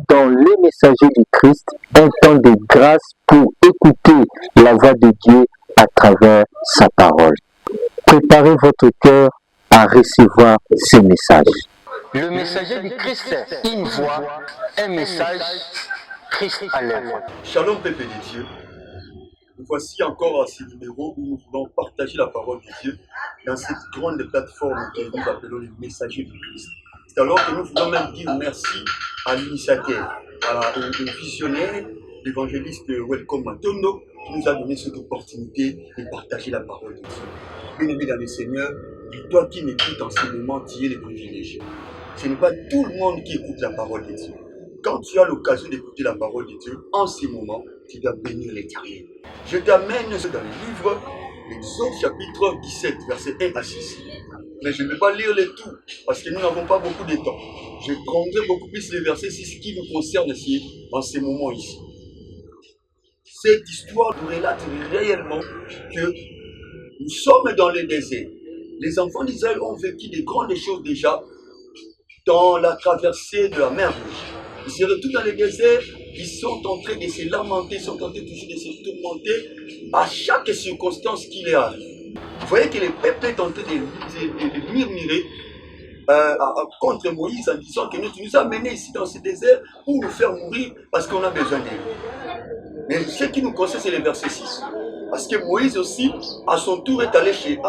dans Les Messagers du Christ, un temps de grâce pour écouter la voix de Dieu à travers sa parole. Préparez votre cœur à recevoir ces messages. Le Messager du Christ, une voix, un message, Christ à l'œuvre. Shalom peuple de Dieu. Nous voici encore à ce numéro où nous voulons partager la parole de Dieu dans cette grande plateforme que nous appelons les Messagers du Christ. C'est alors que nous voulons même dire merci à l'initiateur, au visionnaire, l'évangéliste Welcome Matondo, qui nous a donné cette opportunité de partager la parole de Dieu. Bien-aimé dans le Seigneur, toi qui m'écoutes en ce moment, tu es le privilégié. Ce n'est pas tout le monde qui écoute la parole de Dieu. Quand tu as l'occasion d'écouter la parole de Dieu, en ce moment, tu dois bénir l'Éternel. Je t'amène dans le livre, l'Exode chapitre 17, versets 1 à 6. Mais je ne vais pas lire le tout, parce que nous n'avons pas beaucoup de temps. Je prendrai beaucoup plus les versets 6 qui nous concernent ici, en ce moment ici. Cette histoire nous relate réellement que nous sommes dans le désert. Les enfants d'Israël ont vécu de grandes choses déjà dans la traversée de la mer Rouge. Ils se retrouvent dans le désert, ils sont en train de se lamenter, ils sont en train toujours de se tourmenter à chaque circonstance qui leur arrive. Vous voyez que le peuple est en train de murmurer contre Moïse en disant que tu nous as menés ici dans ce désert pour nous faire mourir parce qu'on a besoin d'eux. Mais ce qui nous concerne, c'est le verset 6. Parce que Moïse aussi, à son tour, est allé chez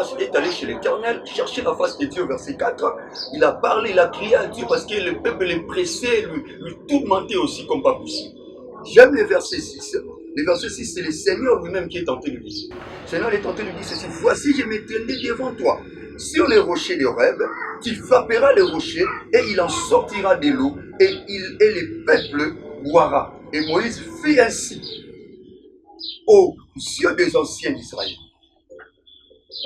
l'Éternel, chercher la face de Dieu, verset 4. Il a parlé, il a crié à Dieu parce que le peuple les pressait, lui tourmentait aussi comme pas possible. J'aime le verset 6. Le verset 6, c'est le Seigneur lui-même qui est tenté de dire. Le Seigneur est tenté de dire ceci. Voici, je m'étendrai devant toi, sur les rochers de Horeb, tu frapperas les rochers et il en sortira de l'eau et le peuple boira. Et Moïse fit ainsi aux yeux des anciens d'Israël.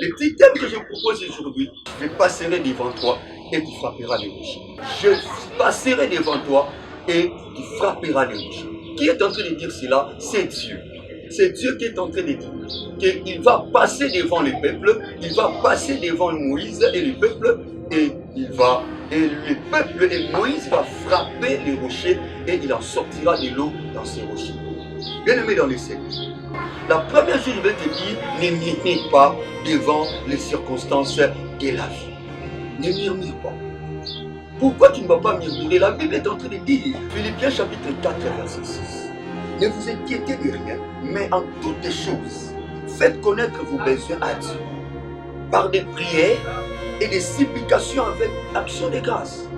Le petit thème que je vous propose aujourd'hui, je passerai devant toi et tu frapperas les rochers. Je passerai devant toi et tu frapperas les rochers. Qui est en train de dire cela? C'est Dieu. C'est Dieu qui est en train de dire qu'il va passer devant le peuple, il va passer devant Moïse et le peuple, et le peuple et Moïse va frapper les rochers et il en sortira de l'eau dans ces rochers. Bien-aimé dans les Seigneur, la première chose que je vais te dire, ne murmure pas devant les circonstances de la vie. Ne murmure pas. Pourquoi tu ne vas pas murmurer? La Bible est en train de dire, Philippiens chapitre 4, verset 6. Ne vous inquiétez de rien, mais en toutes choses, faites connaître vos besoins à Dieu, par des prières et des supplications avec action de grâce.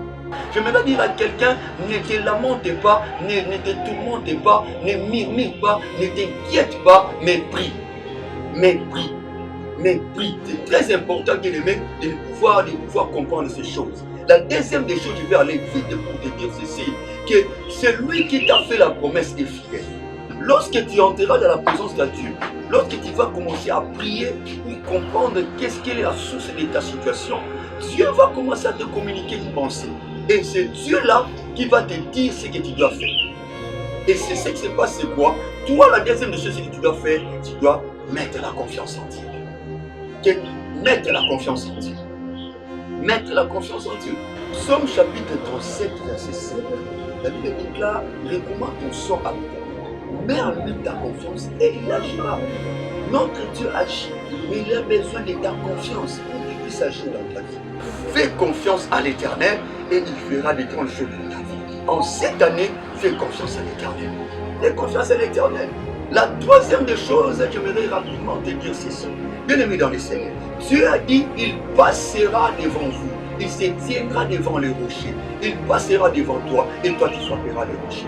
J'aimerais dire à quelqu'un, ne te lamente pas, ne te tourmente pas, ne murmure pas, ne t'inquiète pas, mais prie. Mais prie. Mais prie. C'est très important de pouvoir comprendre ces choses. La deuxième des choses, je vais aller vite pour te dire ceci, que celui qui t'a fait la promesse est fidèle. Lorsque tu entreras dans la présence de Dieu, lorsque tu vas commencer à prier pour comprendre qu'est-ce qu'est la source de ta situation, Dieu va commencer à te communiquer une pensée. Et c'est Dieu-là qui va te dire ce que tu dois faire. Et c'est ce qui se passe, c'est quoi? Toi, la deuxième des choses que tu dois faire, tu dois mettre la confiance en Dieu. Mettre la confiance en Dieu. Mettre la confiance en Dieu. Psaume chapitre 37, verset 7. La Bible déclare, recommande ton sort à l'Éternel. Mets en lui ta confiance et il agira. Notre Dieu agit, mais il a besoin de ta confiance pour qu'il puisse agir dans ta vie. Fais confiance à l'Éternel et il fera des grandes choses dans ta vie. En cette année, fais confiance à l'Éternel. Fais confiance à l'Éternel. La troisième des choses, j'aimerais rapidement te dire ceci. Bien-aimé dans le Seigneur, Dieu a dit, il passera devant vous. Il se tiendra devant les rochers. Il passera devant toi et toi tu frapperas les rochers.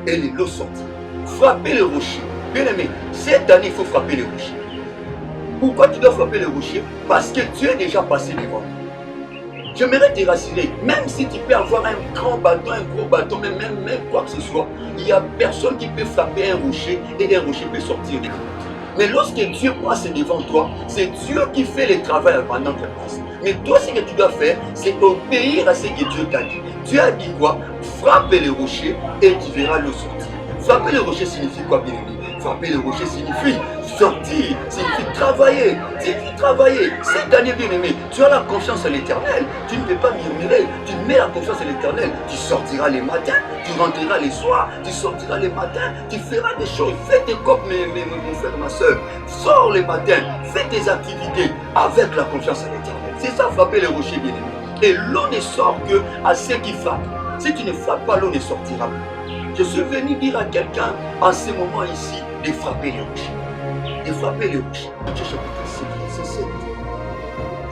Et l'eau sortira. Frapper les rochers. Bien-aimé, cette année, il faut frapper les rochers. Pourquoi tu dois frapper les rochers? Parce que Dieu est déjà passé devant toi. J'aimerais te rassurer, même si tu peux avoir un grand bâton, un gros bâton, même quoi que ce soit, il n'y a personne qui peut frapper un rocher et un rocher peut sortir de l'eau. Mais lorsque Dieu passe devant toi, c'est Dieu qui fait le travail à notre place. Mais toi, ce que tu dois faire, c'est obéir à ce que Dieu t'a dit. Dieu a dit quoi? Frappe les rochers et tu verras l'eau sortir. Frapper les rochers signifie quoi, bien aimé? Frapper le rocher signifie sortir, signifie travailler, Cette année, bien-aimé, tu as la confiance à l'Éternel. Tu ne peux pas murmurer. Tu mets la confiance à l'Éternel. Tu sortiras les matins, tu rentreras les soirs, tu sortiras les matins, tu feras des choses. Fais tes copes, mon frère, ma soeur. Sors les matins, fais tes activités avec la confiance à l'Éternel. C'est ça, frapper les rochers, bien-aimé. Et l'eau ne sort que à ceux qui frappent. Si tu ne frappes pas, l'eau ne sortira plus. Je suis venu dire à quelqu'un en ce moment ici de frapper les rochers. De frapper les rochers. Matthieu chapitre 6, verset 7.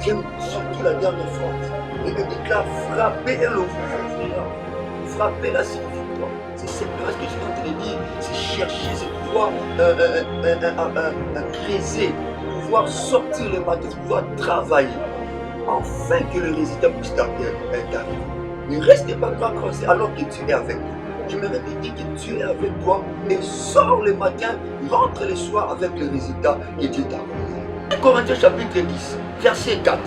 J'aime surtout la dernière phrase. Il me déclare frapper et le frapper là signifie quoi? C'est cette phrase que je suis en train de dire. C'est chercher, c'est pouvoir creuser, pouvoir sortir le matin, pouvoir travailler. Afin que le résultat puisse t'arriver. Ne restez pas croisé alors que tu es avec toi. Je me répète que tu es avec toi et sors le matin, rentre le soir avec le résultat que Dieu t'a donné. Corinthiens chapitre 10, verset 4.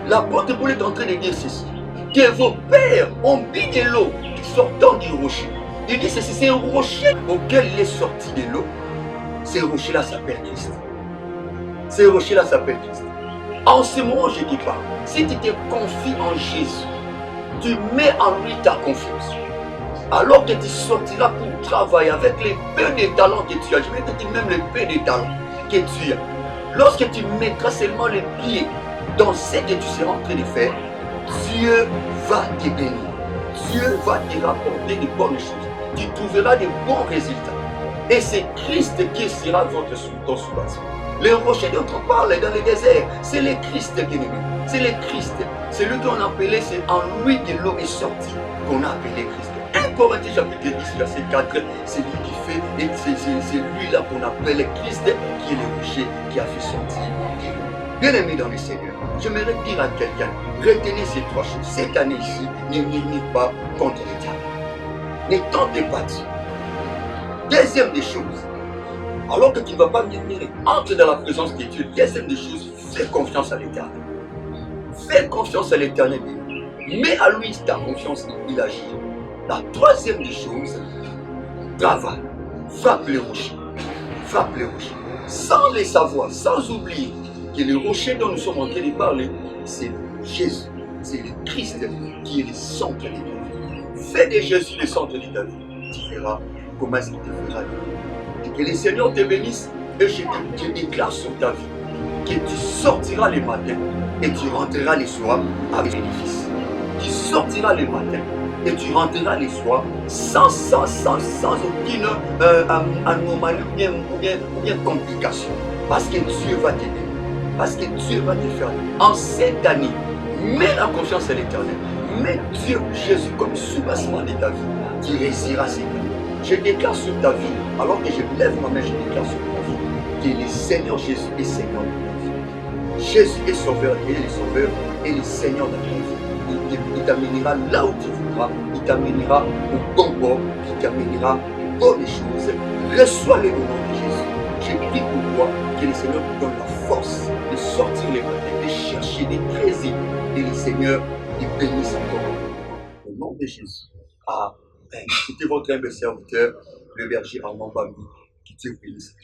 L'apôtre Paul est en train de dire ceci. Que vos pères ont bu de l'eau sortant du rocher. Il dit ceci, c'est un rocher auquel il est sorti de l'eau. Ce rocher-là s'appelle Christ. Ce rocher-là s'appelle Christ. En ce moment, je dis pas, si tu te confies en Jésus, tu mets en lui ta confiance. Alors que tu sortiras pour travailler avec les peu de talents que tu as, je vais te dire même les peu de talents que tu as. Lorsque tu mettras seulement les pieds dans ce que tu seras en train de faire, Dieu va te bénir. Dieu va te rapporter de bonnes choses. Tu trouveras de bons résultats. Et c'est Christ qui sera ton soubassement. Le rocher dont on parle dans le désert, c'est le Christ qui nous. C'est le Christ. C'est lui qu'on appelait, c'est en lui que l'eau est sortie, qu'on a appelé Christ. 1 Corinthiens chapitre 10, verset 4, c'est lui qui fait, et c'est lui là qu'on appelle Christ, qui est le rocher qui a fait sortir l'eau. Bien aimé dans le Seigneur, j'aimerais dire à quelqu'un, retenez ces trois choses. Cette année ici, ne murmure pas contre l'Éternel. Ne tentez pas Dieu. Deuxième des choses, alors que tu ne vas pas murmurer, entre dans la présence de Dieu. Deuxième des choses, fais confiance à l'Éternel. Fais confiance à l'Éternel. Mets à lui ta confiance, il agit. La troisième des choses, travaille. Frappe les rochers. Frappe les rochers. Sans les savoir, sans oublier que le rocher dont nous sommes en train de parler, c'est Jésus. C'est le Christ qui est le centre de ta vie. Fais de Jésus le centre de ta vie. Tu verras comment est-ce qu'il te fera vivre. Et que le Seigneur te bénisse et je déclare sur ta vie que tu sortiras les matins et tu rentreras les soirs avec bénéfice. Tu sortiras les matins et tu rentreras les soirs sans aucune anomalie ou bien complication. Parce que Dieu va t'aider. Parce que Dieu va te faire. En cette année, mets la confiance à l'Éternel. Mets Dieu, Jésus, comme soubassement de ta vie. Tu réussiras cette année. Je déclare sur ta vie, alors que je lève ma main, je déclare sur ta vie que le Seigneur Jésus est Seigneur de ta vie. Jésus est sauveur et il est sauveur et il est Seigneur de ta vie. Il t'amènera là où tu voudras, il t'amènera au bon bord, il t'amènera aux bonnes choses. Reçois-le au nom de Jésus. Je prie pour toi que le Seigneur te donne la force de sortir les matins, de chercher, de creuser et le Seigneur te bénisse encore. Au nom de Jésus. Amen. C'était votre humble serviteur, le berger Armand Bambi, qui Dieu bénisse.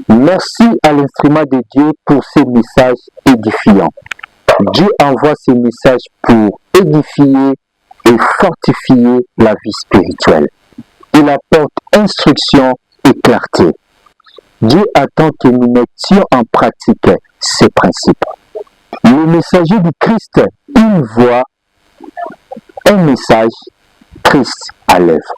Merci à l'instrument de Dieu pour ces messages édifiants. Dieu envoie ces messages pour édifier et fortifier la vie spirituelle. Il apporte instruction et clarté. Dieu attend que nous mettions en pratique ces principes. Le messager du Christ, une voix, un message, Christ à l'œuvre.